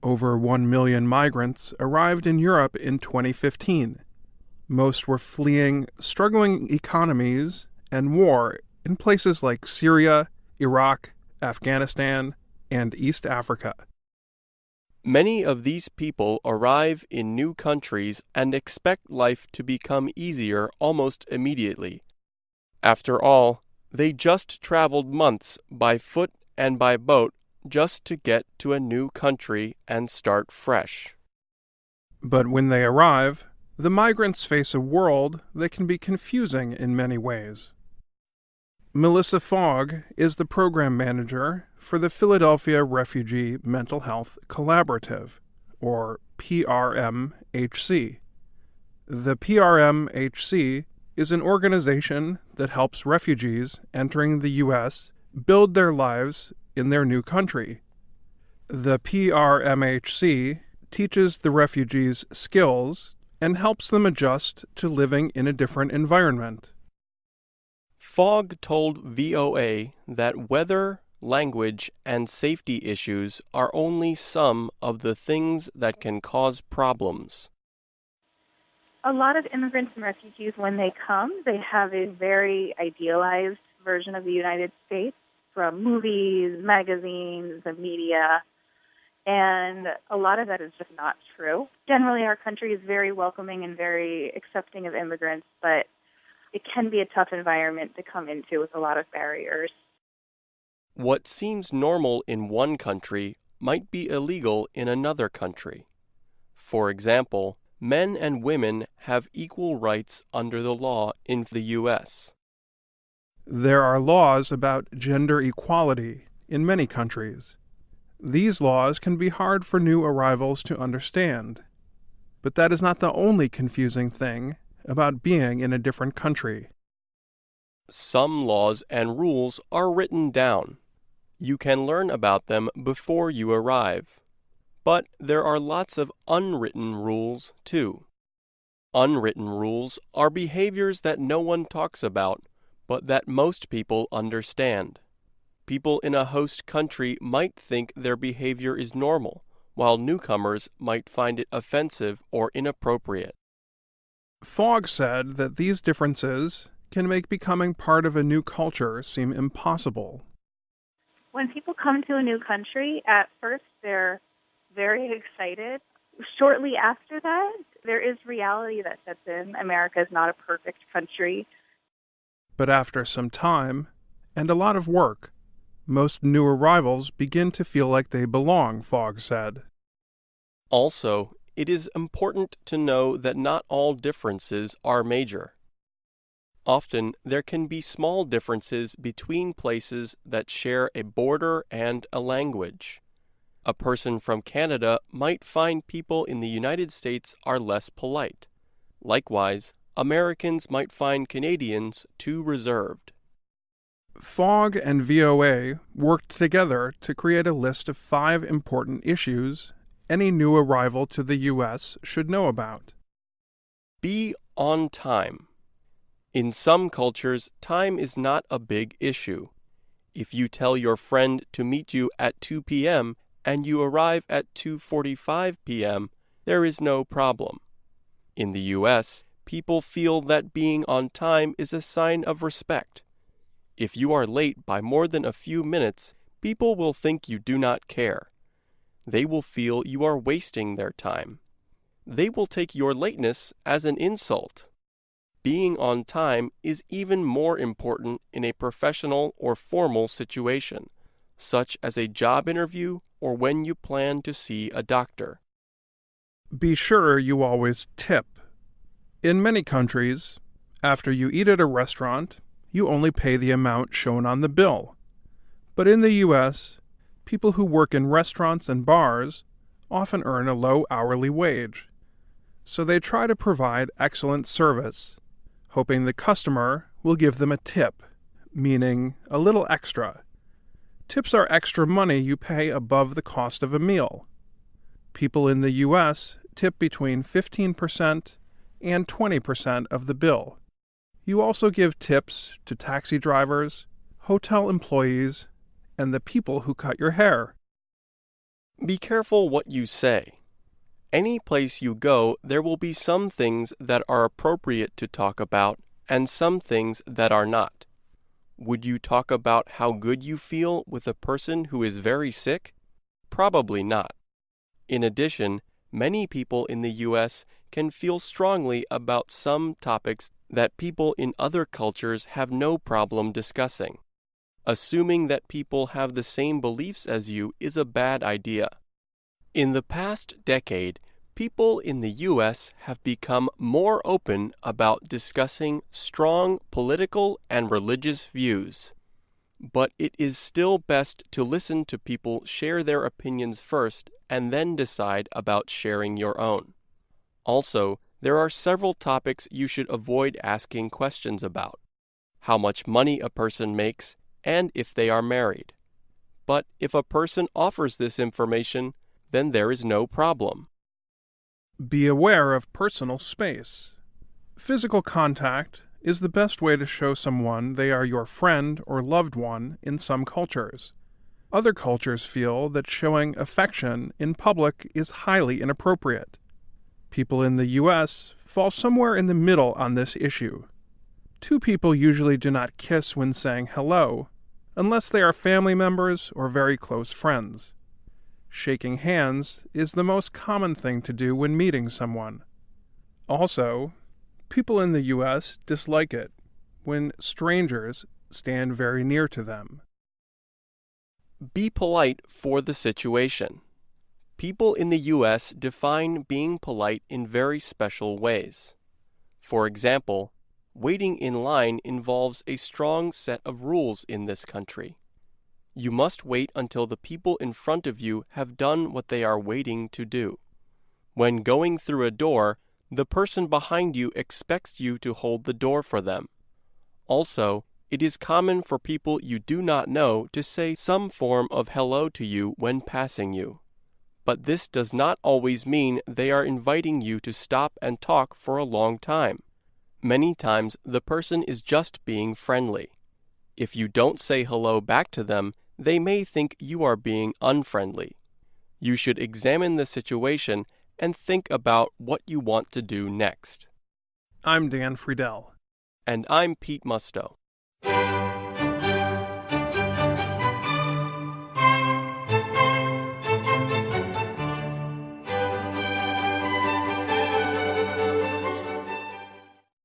Over 1 million migrants arrived in Europe in 2015. Most were fleeing struggling economies and war in places like Syria, Iraq, Afghanistan, and East Africa. Many of these people arrive in new countries and expect life to become easier almost immediately. After all, they just traveled months by foot and by boat just to get to a new country and start fresh. But when they arrive, the migrants face a world that can be confusing in many ways. Melissa Fogg is the program manager for the Philadelphia Refugee Mental Health Collaborative, or PRMHC. The PRMHC is an organization that helps refugees entering the U.S. build their lives in their new country. The PRMHC teaches the refugees skills and helps them adjust to living in a different environment. Fogg told VOA that weather, language, and safety issues are only some of the things that can cause problems. A lot of immigrants and refugees, when they come, they have a very idealized version of the United States from movies, magazines, the media, and a lot of that is just not true. Generally, our country is very welcoming and very accepting of immigrants, but it can be a tough environment to come into with a lot of barriers. What seems normal in one country might be illegal in another country. For example, men and women have equal rights under the law in the U.S. There are laws about gender equality in many countries. These laws can be hard for new arrivals to understand, but that is not the only confusing thing about being in a different country. Some laws and rules are written down. You can learn about them before you arrive. But there are lots of unwritten rules, too. Unwritten rules are behaviors that no one talks about, but that most people understand. People in a host country might think their behavior is normal, while newcomers might find it offensive or inappropriate. Fogg said that these differences can make becoming part of a new culture seem impossible. When people come to a new country, at first they're very excited. Shortly after that, there is reality that sets in. America is not a perfect country. But after some time, and a lot of work, most new arrivals begin to feel like they belong, Fogg said. Also, it is important to know that not all differences are major. Often, there can be small differences between places that share a border and a language. A person from Canada might find people in the United States are less polite. Likewise, Americans might find Canadians too reserved. Fogg and VOA worked together to create a list of 5 important issues any new arrival to the U.S. should know about. Be on time. In some cultures, time is not a big issue. If you tell your friend to meet you at 2 p.m. and you arrive at 2:45 p.m., there is no problem. In the U.S., people feel that being on time is a sign of respect. If you are late by more than a few minutes, people will think you do not care. They will feel you are wasting their time. They will take your lateness as an insult. Being on time is even more important in a professional or formal situation, such as a job interview or when you plan to see a doctor. Be sure you always tip. In many countries, after you eat at a restaurant, you only pay the amount shown on the bill. But in the U.S., people who work in restaurants and bars often earn a low hourly wage. So they try to provide excellent service, hoping the customer will give them a tip, meaning a little extra. Tips are extra money you pay above the cost of a meal. People in the U.S. tip between 15% and 20% of the bill. You also give tips to taxi drivers, hotel employees, and the people who cut your hair. Be careful what you say. Any place you go, there will be some things that are appropriate to talk about and some things that are not. Would you talk about how good you feel with a person who is very sick? Probably not. In addition, many people in the U.S. can feel strongly about some topics that people in other cultures have no problem discussing. Assuming that people have the same beliefs as you is a bad idea. In the past decade, people in the U.S. have become more open about discussing strong political and religious views. But it is still best to listen to people share their opinions first and then decide about sharing your own. Also, there are several topics you should avoid asking questions about: how much money a person makes and if they are married. But if a person offers this information, then there is no problem. Be aware of personal space. Physical contact is the best way to show someone they are your friend or loved one in some cultures. Other cultures feel that showing affection in public is highly inappropriate. People in the U.S. fall somewhere in the middle on this issue. Two people usually do not kiss when saying hello, unless they are family members or very close friends. Shaking hands is the most common thing to do when meeting someone. Also, people in the U.S. dislike it when strangers stand very near to them. Be polite for the situation. People in the U.S. define being polite in very special ways. For example, waiting in line involves a strong set of rules in this country. You must wait until the people in front of you have done what they are waiting to do. When going through a door, the person behind you expects you to hold the door for them. Also, it is common for people you do not know to say some form of hello to you when passing you. But this does not always mean they are inviting you to stop and talk for a long time. Many times the person is just being friendly. If you don't say hello back to them, they may think you are being unfriendly. You should examine the situation and think about what you want to do next. I'm Dan Friedel. And I'm Pete Musto.